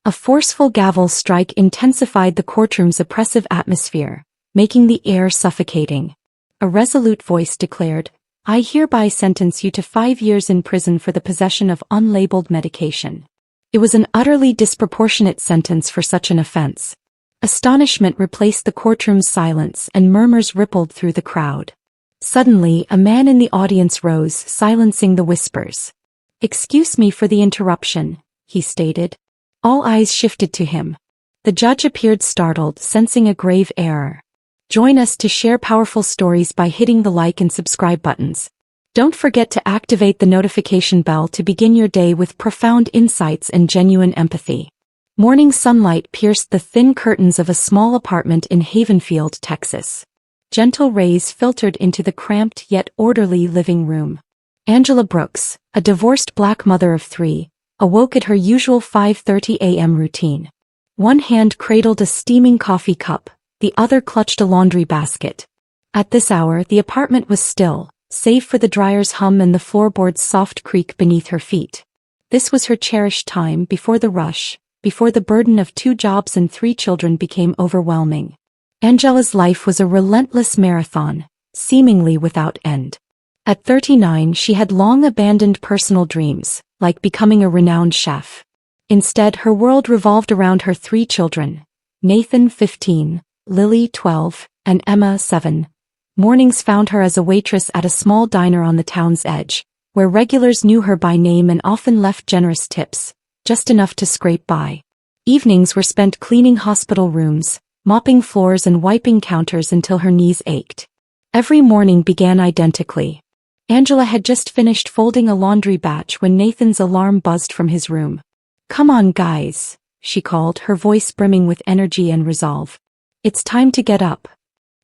A forceful gavel strike intensified the courtroom's oppressive atmosphere, making the air suffocating. A resolute voice declared, "I hereby sentence you to 5 years in prison for the possession of unlabeled medication." It was an utterly disproportionate sentence for such an offense. Astonishment replaced the courtroom's silence and murmurs rippled through the crowd. Suddenly, a man in the audience rose, silencing the whispers. "Excuse me for the interruption," he stated. All eyes shifted to him. The judge appeared startled, sensing a grave error. Join us to share powerful stories by hitting the like and subscribe buttons. Don't forget to activate the notification bell to begin your day with profound insights and genuine empathy. Morning sunlight pierced the thin curtains of a small apartment in Havenfield, Texas. Gentle rays filtered into the cramped yet orderly living room. Angela Brooks, a divorced black mother of 3, awoke at her usual 5:30 a.m. routine. One hand cradled a steaming coffee cup, the other clutched a laundry basket. At this hour, the apartment was still, save for the dryer's hum and the floorboard's soft creak beneath her feet. This was her cherished time before the rush, before the burden of 2 jobs and 3 children became overwhelming. Angela's life was a relentless marathon, seemingly without end. At 39, she had long abandoned personal dreams, like becoming a renowned chef. Instead, her world revolved around her 3 children, Nathan, 15, Lily, 12, and Emma, 7. Mornings found her as a waitress at a small diner on the town's edge, where regulars knew her by name and often left generous tips, just enough to scrape by. Evenings were spent cleaning hospital rooms, mopping floors and wiping counters until her knees ached. Every morning began identically. Angela had just finished folding a laundry batch when Nathan's alarm buzzed from his room. "Come on, guys," she called, her voice brimming with energy and resolve. "It's time to get up."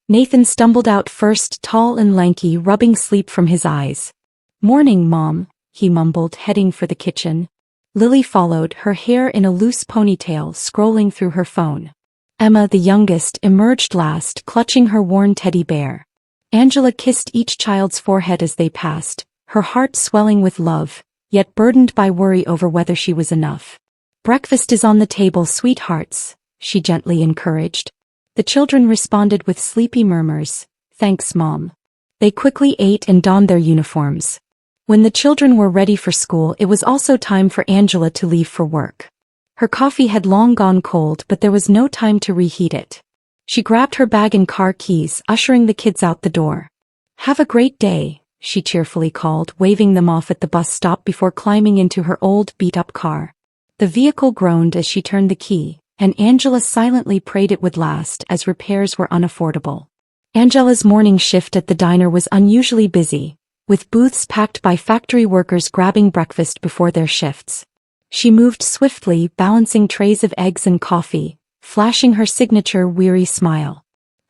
Nathan stumbled out first, tall and lanky, rubbing sleep from his eyes. "Morning, Mom," he mumbled, heading for the kitchen. Lily followed, her hair in a loose ponytail, scrolling through her phone. Emma, the youngest, emerged last, clutching her worn teddy bear. Angela kissed each child's forehead as they passed, her heart swelling with love, yet burdened by worry over whether she was enough. "Breakfast is on the table, sweethearts," she gently encouraged. The children responded with sleepy murmurs, "Thanks, Mom." They quickly ate and donned their uniforms. When the children were ready for school, it was also time for Angela to leave for work. Her coffee had long gone cold, but there was no time to reheat it. She grabbed her bag and car keys, ushering the kids out the door. "Have a great day," she cheerfully called, waving them off at the bus stop before climbing into her old, beat-up car. The vehicle groaned as she turned the key, and Angela silently prayed it would last, as repairs were unaffordable. Angela's morning shift at the diner was unusually busy, with booths packed by factory workers grabbing breakfast before their shifts. She moved swiftly, balancing trays of eggs and coffee, flashing her signature weary smile.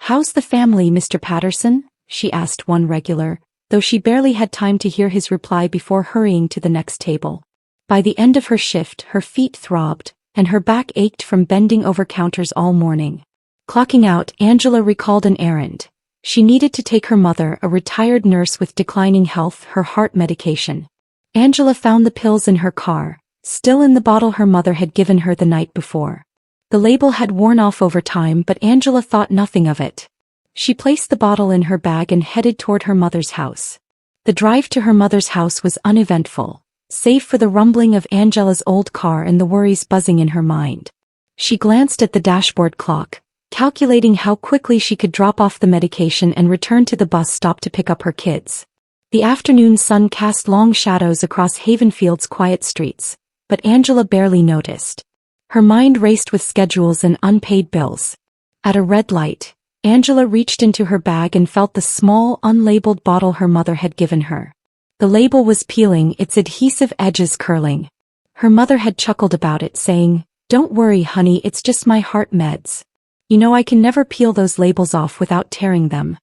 "How's the family, Mr. Patterson?" she asked one regular, though she barely had time to hear his reply before hurrying to the next table. By the end of her shift, her feet throbbed, and her back ached from bending over counters all morning. Clocking out, Angela recalled an errand. She needed to take her mother, a retired nurse with declining health, her heart medication. Angela found the pills in her car, still in the bottle her mother had given her the night before. The label had worn off over time, but Angela thought nothing of it. She placed the bottle in her bag and headed toward her mother's house. The drive to her mother's house was uneventful, save for the rumbling of Angela's old car and the worries buzzing in her mind. She glanced at the dashboard clock, calculating how quickly she could drop off the medication and return to the bus stop to pick up her kids. The afternoon sun cast long shadows across Havenfield's quiet streets, but Angela barely noticed. Her mind raced with schedules and unpaid bills. At a red light, Angela reached into her bag and felt the small, unlabeled bottle her mother had given her. The label was peeling, its adhesive edges curling. Her mother had chuckled about it, saying, "Don't worry, honey, it's just my heart meds. You know I can never peel those labels off without tearing them."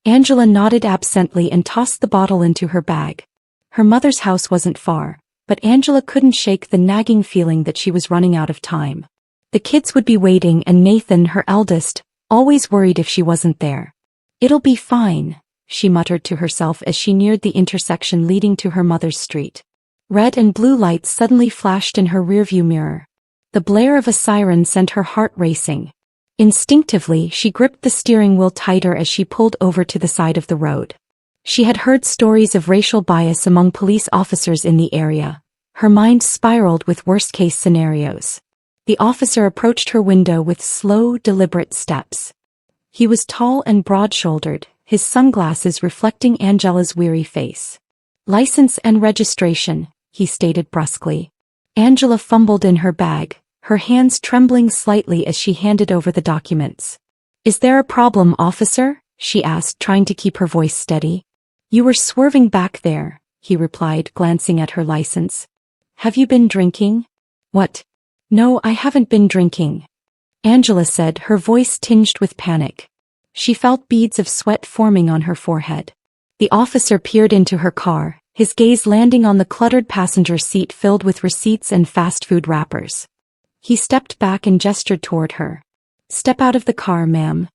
Angela nodded absently and tossed the bottle into her bag. Her mother's house wasn't far, but Angela couldn't shake the nagging feeling that she was running out of time. The kids would be waiting, and Nathan, her eldest, always worried if she wasn't there. "It'll be fine," she muttered to herself as she neared the intersection leading to her mother's street. Red and blue lights suddenly flashed in her rearview mirror. The blare of a siren sent her heart racing. Instinctively, she gripped the steering wheel tighter as she pulled over to the side of the road. She had heard stories of racial bias among police officers in the area. Her mind spiraled with worst-case scenarios. The officer approached her window with slow, deliberate steps. He was tall and broad-shouldered, his sunglasses reflecting Angela's weary face. "License and registration," he stated brusquely. Angela fumbled in her bag, her hands trembling slightly as she handed over the documents. "Is there a problem, officer?" she asked, trying to keep her voice steady. "You were swerving back there," he replied, glancing at her license. "Have you been drinking?" "What? No, I haven't been drinking," Angela said, her voice tinged with panic. She felt beads of sweat forming on her forehead. The officer peered into her car, his gaze landing on the cluttered passenger seat filled with receipts and fast food wrappers. He stepped back and gestured toward her. "Step out of the car, ma'am."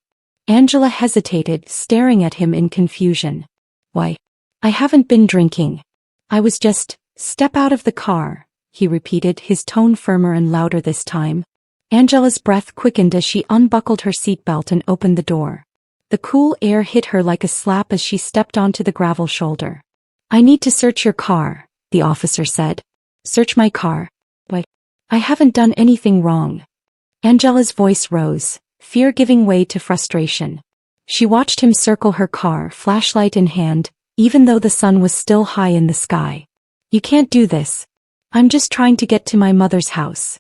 Angela hesitated, staring at him in confusion. "Why? I haven't been drinking. I was just..." "Step out of the car," he repeated, his tone firmer and louder this time. Angela's breath quickened as she unbuckled her seatbelt and opened the door. The cool air hit her like a slap as she stepped onto the gravel shoulder. "I need to search your car," the officer said. "Search my car? Why? I haven't done anything wrong." Angela's voice rose, fear giving way to frustration. She watched him circle her car, flashlight in hand, even though the sun was still high in the sky. "You can't do this. I'm just trying to get to my mother's house,"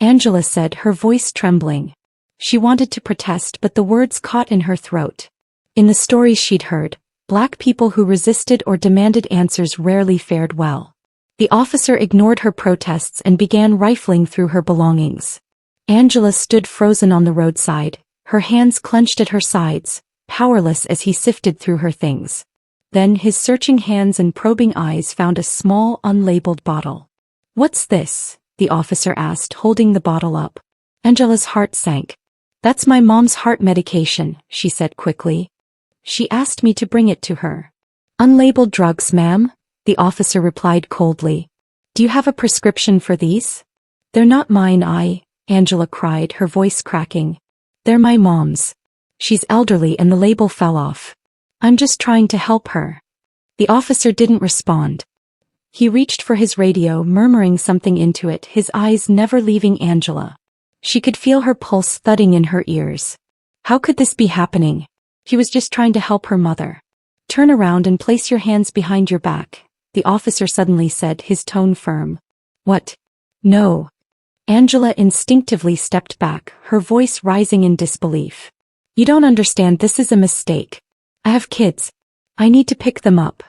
Angela said, her voice trembling. She wanted to protest, but the words caught in her throat. In the stories she'd heard, Black people who resisted or demanded answers rarely fared well. The officer ignored her protests and began rifling through her belongings. Angela stood frozen on the roadside, her hands clenched at her sides, powerless as he sifted through her things. Then his searching hands and probing eyes found a small, unlabeled bottle. "What's this?" the officer asked, holding the bottle up. Angela's heart sank. "That's my mom's heart medication," she said quickly. "She asked me to bring it to her." "Unlabeled drugs, ma'am," the officer replied coldly. "Do you have a prescription for these?" "They're not mine, Angela cried, her voice cracking. "They're my mom's. She's elderly and the label fell off. I'm just trying to help her." The officer didn't respond. He reached for his radio, murmuring something into it, his eyes never leaving Angela. She could feel her pulse thudding in her ears. How could this be happening? He was just trying to help her mother. "Turn around and place your hands behind your back," the officer suddenly said, his tone firm. "What? No." Angela instinctively stepped back, her voice rising in disbelief. "You don't understand, this is a mistake. I have kids. I need to pick them up."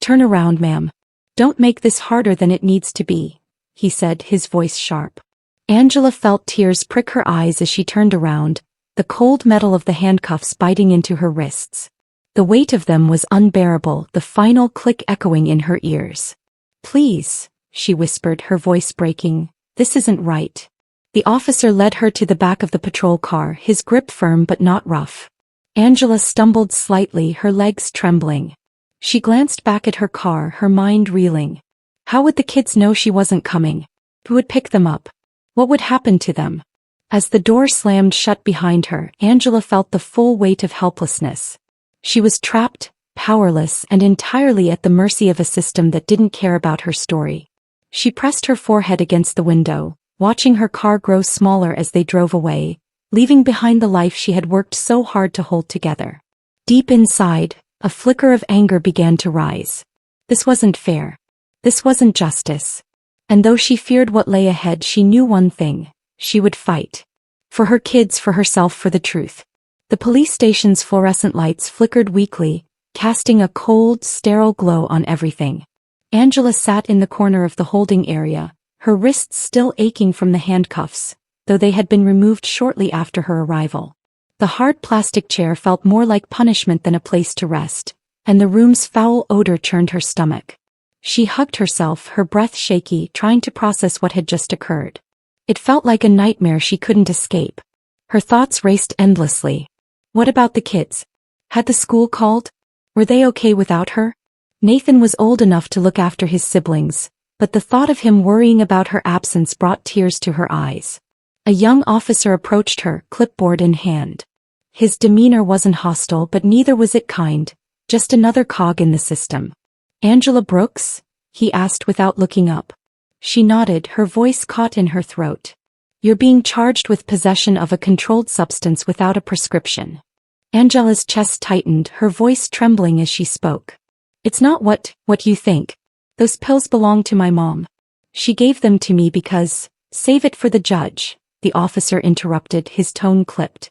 "Turn around, ma'am. Don't make this harder than it needs to be," he said, his voice sharp. Angela felt tears prick her eyes as she turned around, the cold metal of the handcuffs biting into her wrists. The weight of them was unbearable, the final click echoing in her ears. "Please," she whispered, her voice breaking, "this isn't right." The officer led her to the back of the patrol car, his grip firm but not rough. Angela stumbled slightly, her legs trembling. She glanced back at her car, her mind reeling. How would the kids know she wasn't coming? Who would pick them up? What would happen to them? As the door slammed shut behind her, Angela felt the full weight of helplessness. She was trapped, powerless, and entirely at the mercy of a system that didn't care about her story. She pressed her forehead against the window, watching her car grow smaller as they drove away, leaving behind the life she had worked so hard to hold together. Deep inside, a flicker of anger began to rise. This wasn't fair. This wasn't justice. And though she feared what lay ahead, she knew one thing: she would fight. For her kids, for herself, for the truth. The police station's fluorescent lights flickered weakly, casting a cold, sterile glow on everything. Angela sat in the corner of the holding area, her wrists still aching from the handcuffs, though they had been removed shortly after her arrival. The hard plastic chair felt more like punishment than a place to rest, and the room's foul odor churned her stomach. She hugged herself, her breath shaky, trying to process what had just occurred. It felt like a nightmare she couldn't escape. Her thoughts raced endlessly. What about the kids? Had the school called? Were they okay without her? Nathan was old enough to look after his siblings, but the thought of him worrying about her absence brought tears to her eyes. A young officer approached her, clipboard in hand. His demeanor wasn't hostile, but neither was it kind, just another cog in the system. "Angela Brooks?" he asked without looking up. She nodded, her voice caught in her throat. "You're being charged with possession of a controlled substance without a prescription." Angela's chest tightened, her voice trembling as she spoke. "It's not what you think. Those pills belong to my mom. She gave them to me because—" "Save it for the judge," the officer interrupted, his tone clipped.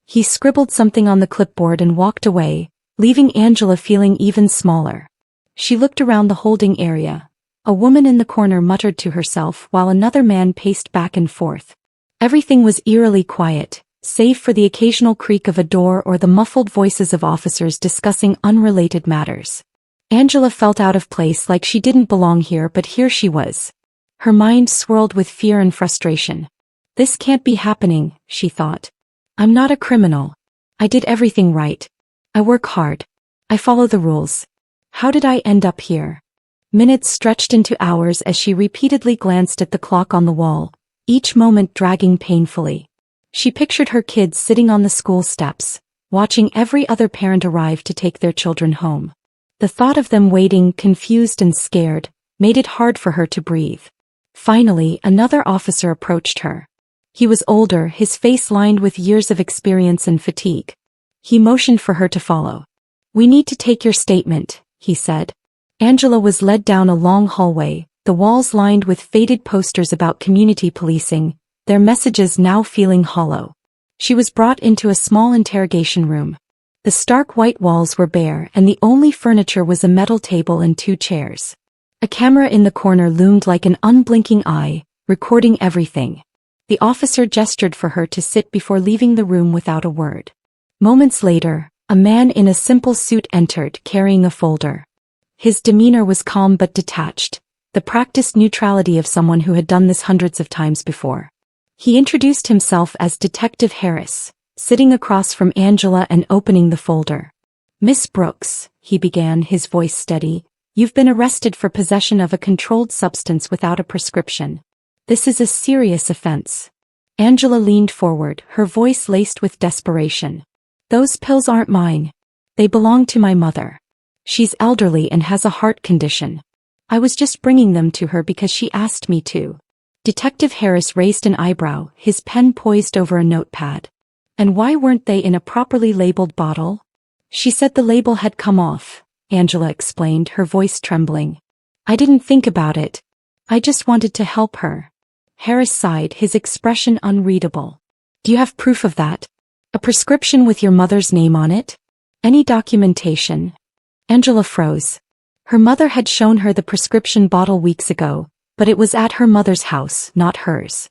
He scribbled something on the clipboard and walked away, leaving Angela feeling even smaller. She looked around the holding area. A woman in the corner muttered to herself while another man paced back and forth. Everything was eerily quiet, save for the occasional creak of a door or the muffled voices of officers discussing unrelated matters. Angela felt out of place, like she didn't belong here, but here she was. Her mind swirled with fear and frustration. "This can't be happening," she thought. "I'm not a criminal. I did everything right. I work hard. I follow the rules. How did I end up here?" Minutes stretched into hours as she repeatedly glanced at the clock on the wall, each moment dragging painfully. She pictured her kids sitting on the school steps, watching every other parent arrive to take their children home. The thought of them waiting, confused and scared, made it hard for her to breathe. Finally, another officer approached her. He was older, his face lined with years of experience and fatigue. He motioned for her to follow. "We need to take your statement," he said. Angela was led down a long hallway, the walls lined with faded posters about community policing, their messages now feeling hollow. She was brought into a small interrogation room. The stark white walls were bare, and the only furniture was a metal table and 2 chairs. A camera in the corner loomed like an unblinking eye, recording everything. The officer gestured for her to sit before leaving the room without a word. Moments later, a man in a simple suit entered, carrying a folder. His demeanor was calm but detached, the practiced neutrality of someone who had done this hundreds of times before. He introduced himself as Detective Harris, sitting across from Angela and opening the folder. "Miss Brooks," he began, his voice steady, "you've been arrested for possession of a controlled substance without a prescription. This is a serious offense." Angela leaned forward, her voice laced with desperation. "Those pills aren't mine. They belong to my mother. She's elderly and has a heart condition. I was just bringing them to her because she asked me to." Detective Harris raised an eyebrow, his pen poised over a notepad. "And why weren't they in a properly labeled bottle?" "She said the label had come off," Angela explained, her voice trembling. "I didn't think about it. I just wanted to help her." Harris sighed, his expression unreadable. "Do you have proof of that? A prescription with your mother's name on it? Any documentation?" Angela froze. Her mother had shown her the prescription bottle weeks ago, but it was at her mother's house, not hers.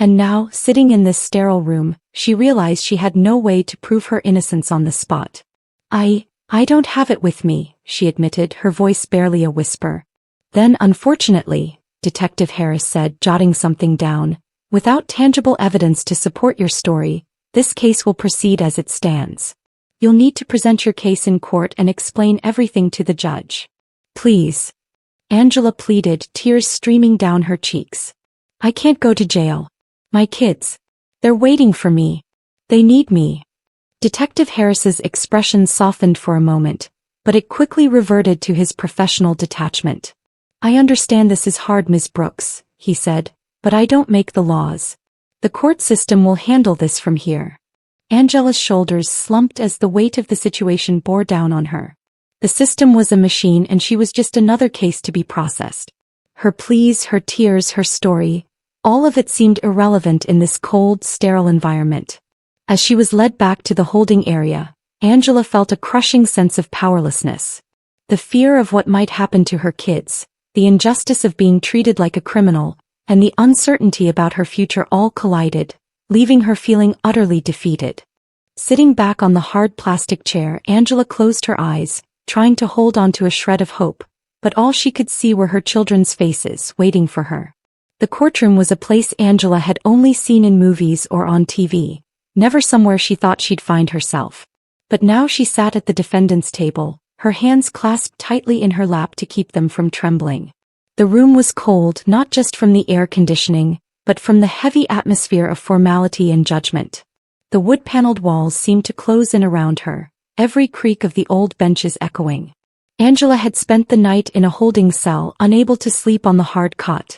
And now, sitting in this sterile room, she realized she had no way to prove her innocence on the spot. I don't have it with me," she admitted, her voice barely a whisper. "Then, unfortunately," Detective Harris said, jotting something down, "without tangible evidence to support your story, this case will proceed as it stands. You'll need to present your case in court and explain everything to the judge." "Please," Angela pleaded, tears streaming down her cheeks. "I can't go to jail. My kids. They're waiting for me. They need me." Detective Harris's expression softened for a moment, but it quickly reverted to his professional detachment. "I understand this is hard, Ms. Brooks," he said, "but I don't make the laws. The court system will handle this from here." Angela's shoulders slumped as the weight of the situation bore down on her. The system was a machine and she was just another case to be processed. Her pleas, her tears, her story, all of it seemed irrelevant in this cold, sterile environment. As she was led back to the holding area, Angela felt a crushing sense of powerlessness. The fear of what might happen to her kids, the injustice of being treated like a criminal, and the uncertainty about her future all collided, leaving her feeling utterly defeated. Sitting back on the hard plastic chair, Angela closed her eyes, trying to hold on to a shred of hope, but all she could see were her children's faces, waiting for her. The courtroom was a place Angela had only seen in movies or on TV, never somewhere she thought she'd find herself. But now she sat at the defendant's table, her hands clasped tightly in her lap to keep them from trembling. The room was cold not just from the air conditioning, but from the heavy atmosphere of formality and judgment. The wood-paneled walls seemed to close in around her, every creak of the old benches echoing. Angela had spent the night in a holding cell, unable to sleep on the hard cot.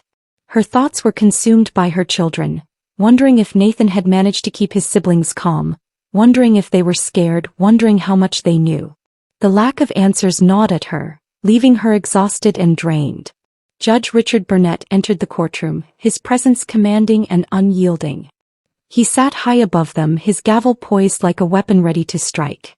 Her thoughts were consumed by her children, wondering if Nathan had managed to keep his siblings calm, wondering if they were scared, wondering how much they knew. The lack of answers gnawed at her, leaving her exhausted and drained. Judge Richard Burnett entered the courtroom, his presence commanding and unyielding. He sat high above them, his gavel poised like a weapon ready to strike.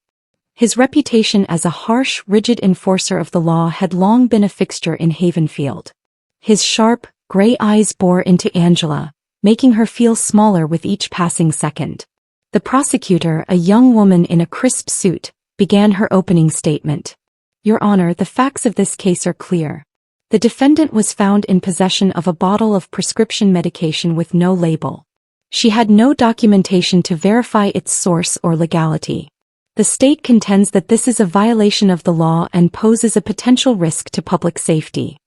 His reputation as a harsh, rigid enforcer of the law had long been a fixture in Havenfield. His sharp, gray eyes bore into Angela, making her feel smaller with each passing second. The prosecutor, a young woman in a crisp suit, began her opening statement. Your Honor, the facts of this case are clear. The defendant was found in possession of a bottle of prescription medication with no label. She had no documentation to verify its source or legality. The state contends that this is a violation of the law and poses a potential risk to public safety.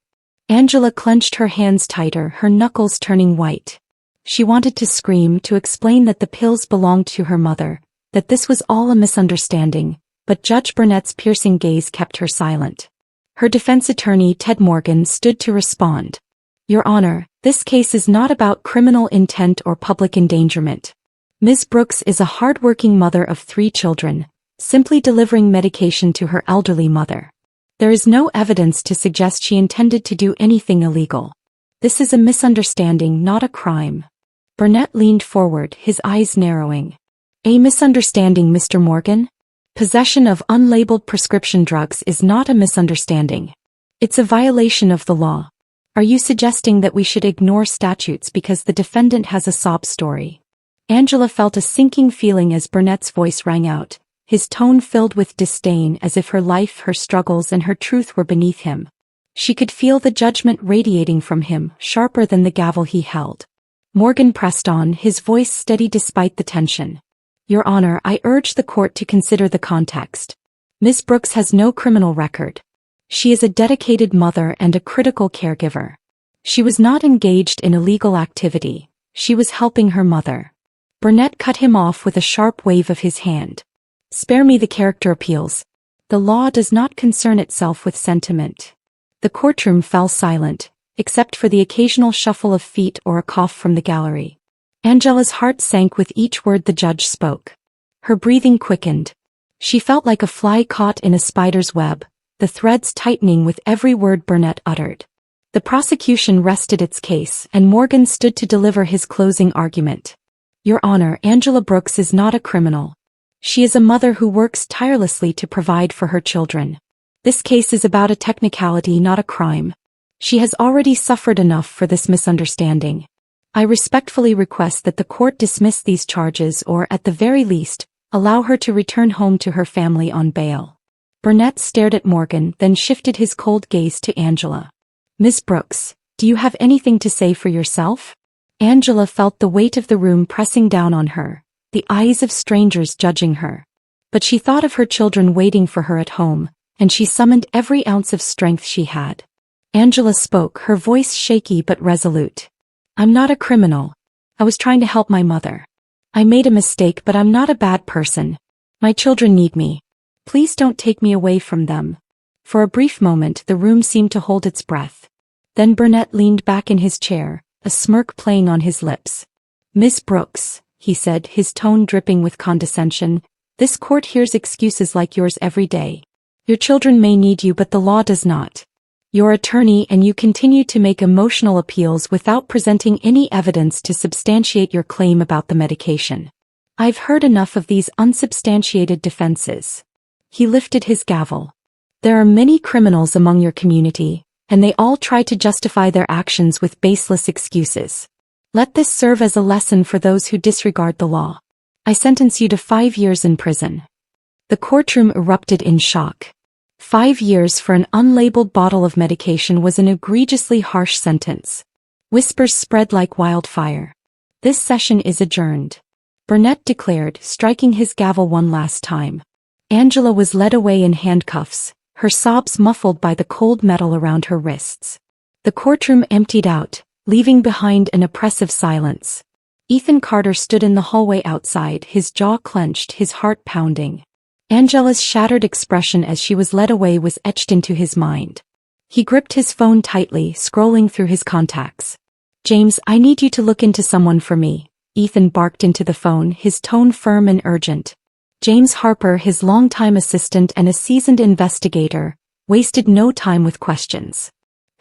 Angela clenched her hands tighter, her knuckles turning white. She wanted to scream, to explain that the pills belonged to her mother, that this was all a misunderstanding, but Judge Burnett's piercing gaze kept her silent. Her defense attorney, Ted Morgan, stood to respond. Your Honor, this case is not about criminal intent or public endangerment. Ms. Brooks is a hard-working mother of 3 children, simply delivering medication to her elderly mother. There is no evidence to suggest she intended to do anything illegal. This is a misunderstanding, not a crime. Burnett leaned forward, his eyes narrowing. A misunderstanding, Mr. Morgan? Possession of unlabeled prescription drugs is not a misunderstanding. It's a violation of the law. Are you suggesting that we should ignore statutes because the defendant has a sob story? Angela felt a sinking feeling as Burnett's voice rang out, his tone filled with disdain, as if her life, her struggles, and her truth were beneath him. She could feel the judgment radiating from him, sharper than the gavel he held. Morgan pressed on, his voice steady despite the tension. Your Honor, I urge the court to consider the context. Ms. Brooks has no criminal record. She is a dedicated mother and a critical caregiver. She was not engaged in illegal activity. She was helping her mother. Burnett cut him off with a sharp wave of his hand. Spare me the character appeals. The law does not concern itself with sentiment. The courtroom fell silent, except for the occasional shuffle of feet or a cough from the gallery. Angela's heart sank with each word the judge spoke. Her breathing quickened. She felt like a fly caught in a spider's web, the threads tightening with every word Burnett uttered. The prosecution rested its case, and Morgan stood to deliver his closing argument. Your Honor, Angela Brooks is not a criminal. She is a mother who works tirelessly to provide for her children. This case is about a technicality, not a crime. She has already suffered enough for this misunderstanding. I respectfully request that the court dismiss these charges or, at the very least, allow her to return home to her family on bail. Burnett stared at Morgan, then shifted his cold gaze to Angela. Miss Brooks, do you have anything to say for yourself? Angela felt the weight of the room pressing down on her, the eyes of strangers judging her. But she thought of her children waiting for her at home, and she summoned every ounce of strength she had. Angela spoke, her voice shaky but resolute. I'm not a criminal. I was trying to help my mother. I made a mistake, but I'm not a bad person. My children need me. Please don't take me away from them. For a brief moment the room seemed to hold its breath. Then Burnett leaned back in his chair, a smirk playing on his lips. Miss Brooks, he said, his tone dripping with condescension, this court hears excuses like yours every day. Your children may need you, but the law does not. Your attorney and you continue to make emotional appeals without presenting any evidence to substantiate your claim about the medication. I've heard enough of these unsubstantiated defenses. He lifted his gavel. There are many criminals among your community, and they all try to justify their actions with baseless excuses. Let this serve as a lesson for those who disregard the law. I sentence you to 5 years in prison. The courtroom erupted in shock. 5 years for an unlabeled bottle of medication was an egregiously harsh sentence. Whispers spread like wildfire. This session is adjourned, Burnett declared, striking his gavel one last time. Angela was led away in handcuffs, her sobs muffled by the cold metal around her wrists. The courtroom emptied out, leaving behind an oppressive silence. Ethan Carter stood in the hallway outside, his jaw clenched, his heart pounding. Angela's shattered expression as she was led away was etched into his mind. He gripped his phone tightly, scrolling through his contacts. "James, I need you to look into someone for me," Ethan barked into the phone, his tone firm and urgent. James Harper, his longtime assistant and a seasoned investigator, wasted no time with questions.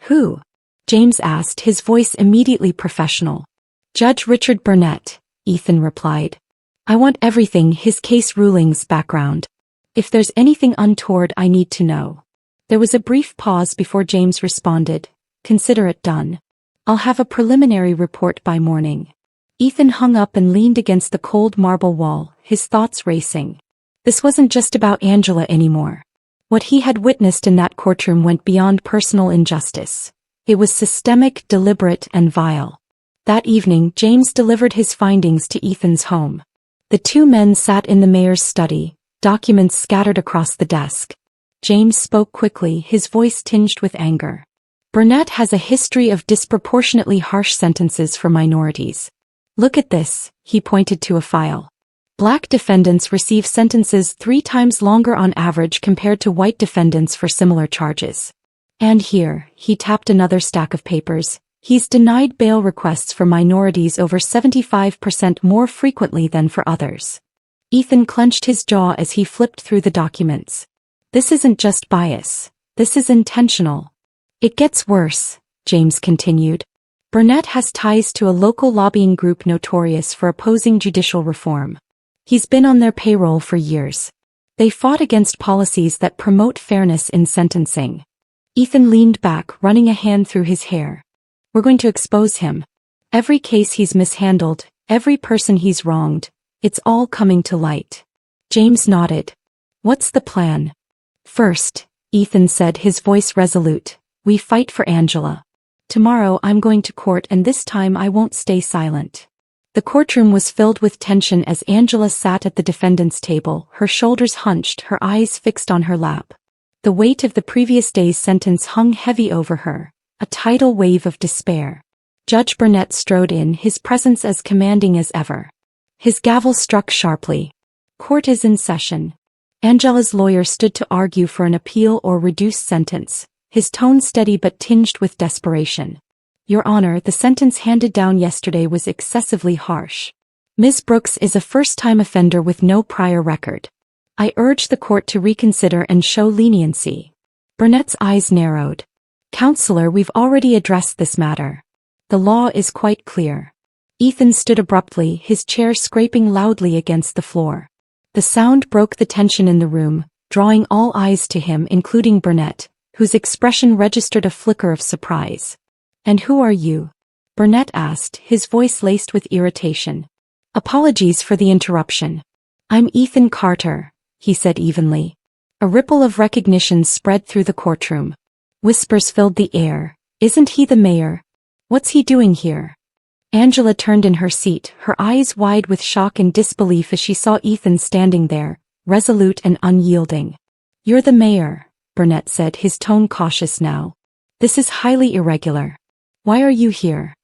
"Who?" James asked, his voice immediately professional. "Judge Richard Burnett," Ethan replied. "I want everything, his case rulings, background. If there's anything untoward, I need to know." There was a brief pause before James responded. "Consider it done. I'll have a preliminary report by morning." Ethan hung up and leaned against the cold marble wall, his thoughts racing. This wasn't just about Angela anymore. What he had witnessed in that courtroom went beyond personal injustice. It was systemic, deliberate, and vile. That evening, James delivered his findings to Ethan's home. The two men sat in the mayor's study, documents scattered across the desk. James spoke quickly, his voice tinged with anger. "Burnett has a history of disproportionately harsh sentences for minorities. Look at this," he pointed to a file. "Black defendants receive sentences 3 times longer on average compared to white defendants for similar charges. And here," he tapped another stack of papers, "he's denied bail requests for minorities over 75% more frequently than for others." Ethan clenched his jaw as he flipped through the documents. "This isn't just bias. This is intentional." "It gets worse," James continued. "Burnett has ties to a local lobbying group notorious for opposing judicial reform. He's been on their payroll for years. They fought against policies that promote fairness in sentencing." Ethan leaned back, running a hand through his hair. "We're going to expose him. Every case he's mishandled, every person he's wronged, it's all coming to light." James nodded. "What's the plan?" "First," Ethan said, his voice resolute, "we fight for Angela. Tomorrow I'm going to court, and this time I won't stay silent." The courtroom was filled with tension as Angela sat at the defendant's table, her shoulders hunched, her eyes fixed on her lap. The weight of the previous day's sentence hung heavy over her, a tidal wave of despair. Judge Burnett strode in, his presence as commanding as ever. His gavel struck sharply. "Court is in session." Angela's lawyer stood to argue for an appeal or reduced sentence, his tone steady but tinged with desperation. "Your Honor, the sentence handed down yesterday was excessively harsh. Ms. Brooks is a first-time offender with no prior record. I urge the court to reconsider and show leniency." Burnett's eyes narrowed. "Counselor, we've already addressed this matter. The law is quite clear." Ethan stood abruptly, his chair scraping loudly against the floor. The sound broke the tension in the room, drawing all eyes to him, including Burnett, whose expression registered a flicker of surprise. "And who are you?" Burnett asked, his voice laced with irritation. "Apologies for the interruption. I'm Ethan Carter," he said evenly. A ripple of recognition spread through the courtroom. Whispers filled the air. "Isn't he the mayor? What's he doing here?" Angela turned in her seat, her eyes wide with shock and disbelief as she saw Ethan standing there, resolute and unyielding. "You're the mayor," Burnett said, his tone cautious now. "This is highly irregular. Why are you here?"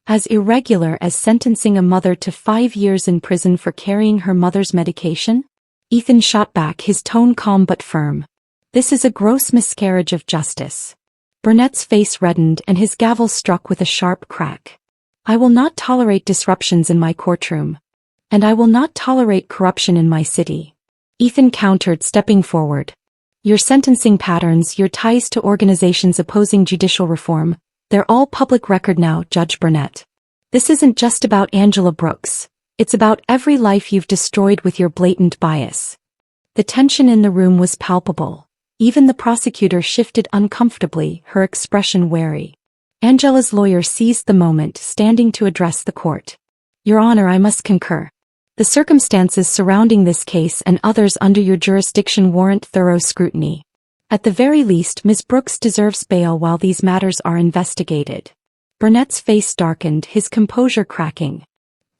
"As irregular as sentencing a mother to 5 years in prison for carrying her mother's medication?" Ethan shot back, his tone calm but firm. "This is a gross miscarriage of justice." Burnett's face reddened and his gavel struck with a sharp crack. "I will not tolerate disruptions in my courtroom. And I will not tolerate corruption in my city." Ethan countered, stepping forward. "Your sentencing patterns, your ties to organizations opposing judicial reform, they're all public record now, Judge Burnett. This isn't just about Angela Brooks. It's about every life you've destroyed with your blatant bias." The tension in the room was palpable. Even the prosecutor shifted uncomfortably, her expression wary. Angela's lawyer seized the moment, standing to address the court. "Your Honor, I must concur. The circumstances surrounding this case and others under your jurisdiction warrant thorough scrutiny. At the very least, Ms. Brooks deserves bail while these matters are investigated." Burnett's face darkened, his composure cracking.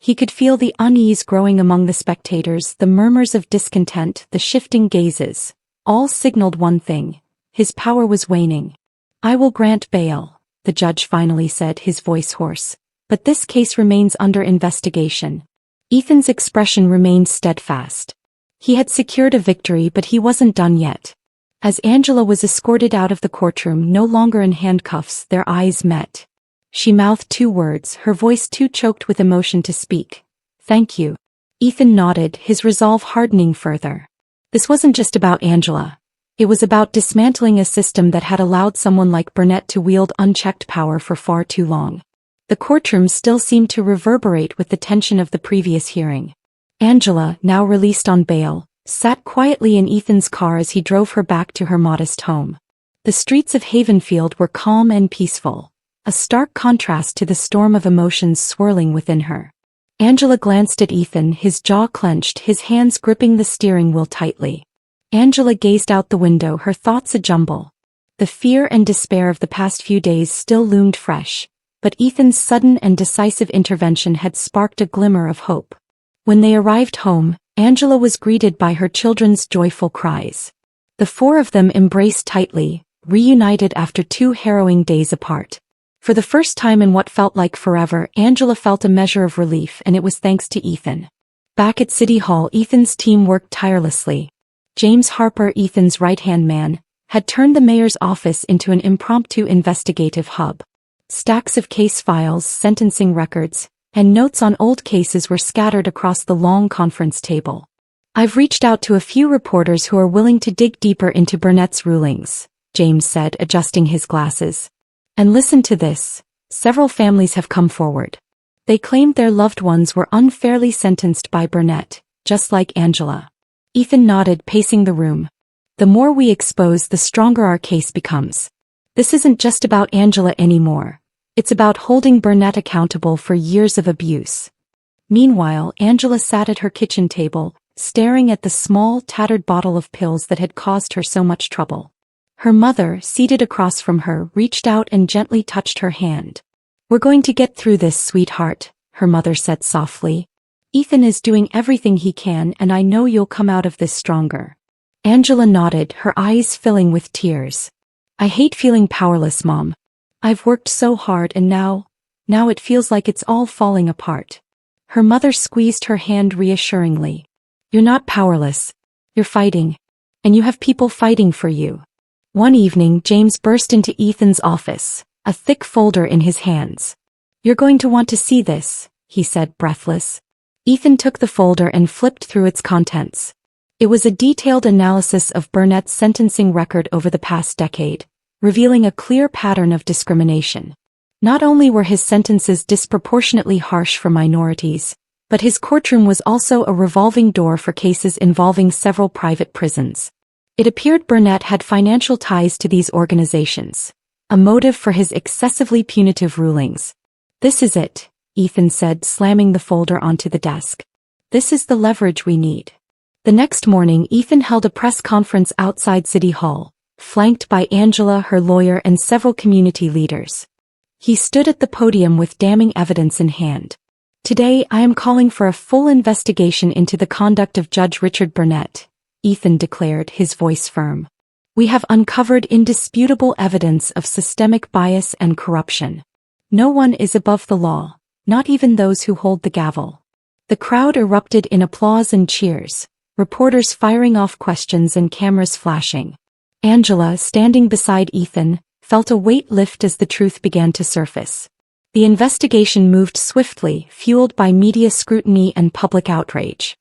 He could feel the unease growing among the spectators, the murmurs of discontent, the shifting gazes. All signaled one thing: his power was waning. "I will grant bail," the judge finally said, his voice hoarse. But this case remains under investigation. Ethan's expression remained steadfast. He had secured a victory, but he wasn't done yet. As Angela was escorted out of the courtroom, no longer in handcuffs, their eyes met. She mouthed 2 words, her voice too choked with emotion to speak. "Thank you." Ethan nodded, his resolve hardening further. This wasn't just about Angela. It was about dismantling a system that had allowed someone like Burnett to wield unchecked power for far too long. The courtroom still seemed to reverberate with the tension of the previous hearing. Angela, now released on bail, sat quietly in Ethan's car as he drove her back to her modest home. The streets of Havenfield were calm and peaceful, a stark contrast to the storm of emotions swirling within her. Angela glanced at Ethan, his jaw clenched, his hands gripping the steering wheel tightly. Angela gazed out the window, her thoughts a jumble. The fear and despair of the past few days still loomed fresh, but Ethan's sudden and decisive intervention had sparked a glimmer of hope. When they arrived home, Angela was greeted by her children's joyful cries. The 4 of them embraced tightly, reunited after 2 harrowing days apart. For the first time in what felt like forever, Angela felt a measure of relief, and it was thanks to Ethan. Back at City Hall, Ethan's team worked tirelessly. James Harper, Ethan's right-hand man, had turned the mayor's office into an impromptu investigative hub. Stacks of case files, sentencing records, and notes on old cases were scattered across the long conference table. "I've reached out to a few reporters who are willing to dig deeper into Burnett's rulings," James said, adjusting his glasses. "And listen to this. Several families have come forward. They claimed their loved ones were unfairly sentenced by Burnett, just like Angela." Ethan nodded, pacing the room. "The more we expose, the stronger our case becomes. This isn't just about Angela anymore. It's about holding Burnett accountable for years of abuse." Meanwhile, Angela sat at her kitchen table, staring at the small, tattered bottle of pills that had caused her so much trouble. Her mother, seated across from her, reached out and gently touched her hand. "We're going to get through this, sweetheart," her mother said softly. "Ethan is doing everything he can, and I know you'll come out of this stronger." Angela nodded, her eyes filling with tears. "I hate feeling powerless, Mom. I've worked so hard, and now it feels like it's all falling apart." Her mother squeezed her hand reassuringly. "You're not powerless. You're fighting. And you have people fighting for you." One evening, James burst into Ethan's office, a thick folder in his hands. "You're going to want to see this," he said, breathless. Ethan took the folder and flipped through its contents. It was a detailed analysis of Burnett's sentencing record over the past decade, revealing a clear pattern of discrimination. Not only were his sentences disproportionately harsh for minorities, but his courtroom was also a revolving door for cases involving several private prisons. It appeared Burnett had financial ties to these organizations, a motive for his excessively punitive rulings. "This is it," Ethan said, slamming the folder onto the desk. "This is the leverage we need." The next morning, Ethan held a press conference outside City Hall, flanked by Angela, her lawyer, and several community leaders. He stood at the podium with damning evidence in hand. "Today, I am calling for a full investigation into the conduct of Judge Richard Burnett," Ethan declared, his voice firm. "We have uncovered indisputable evidence of systemic bias and corruption. No one is above the law, not even those who hold the gavel." The crowd erupted in applause and cheers, reporters firing off questions and cameras flashing. Angela, standing beside Ethan, felt a weight lift as the truth began to surface. The investigation moved swiftly, fueled by media scrutiny and public outrage.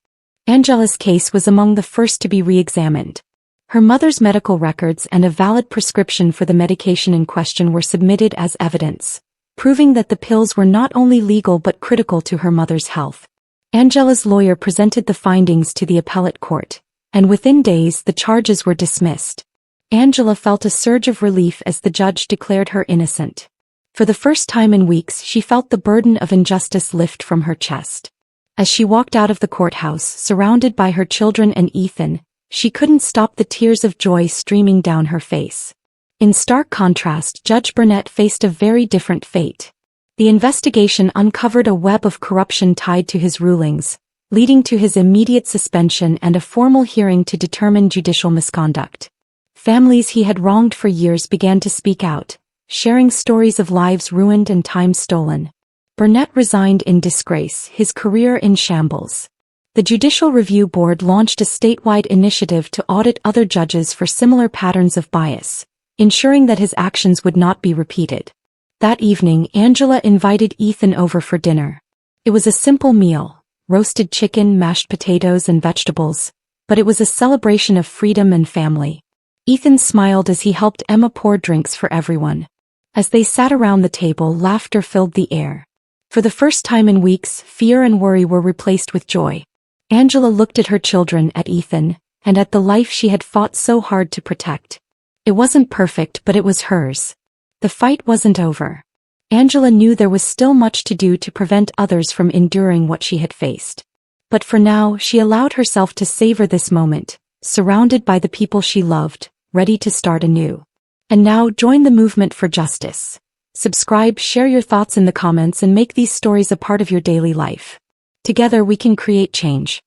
Angela's case was among the first to be re-examined. Her mother's medical records and a valid prescription for the medication in question were submitted as evidence, proving that the pills were not only legal but critical to her mother's health. Angela's lawyer presented the findings to the appellate court, and within days the charges were dismissed. Angela felt a surge of relief as the judge declared her innocent. For the first time in weeks, she felt the burden of injustice lift from her chest. As she walked out of the courthouse, surrounded by her children and Ethan, she couldn't stop the tears of joy streaming down her face. In stark contrast, Judge Burnett faced a very different fate. The investigation uncovered a web of corruption tied to his rulings, leading to his immediate suspension and a formal hearing to determine judicial misconduct. Families he had wronged for years began to speak out, sharing stories of lives ruined and time stolen. Burnett resigned in disgrace, his career in shambles. The Judicial Review Board launched a statewide initiative to audit other judges for similar patterns of bias, ensuring that his actions would not be repeated. That evening, Angela invited Ethan over for dinner. It was a simple meal, roasted chicken, mashed potatoes, and vegetables, but it was a celebration of freedom and family. Ethan smiled as he helped Emma pour drinks for everyone. As they sat around the table, laughter filled the air. For the first time in weeks, fear and worry were replaced with joy. Angela looked at her children, at Ethan, and at the life she had fought so hard to protect. It wasn't perfect, but it was hers. The fight wasn't over. Angela knew there was still much to do to prevent others from enduring what she had faced. But for now, she allowed herself to savor this moment, surrounded by the people she loved, ready to start anew. And now, join the movement for justice. Subscribe, share your thoughts in the comments, and make these stories a part of your daily life. Together we can create change.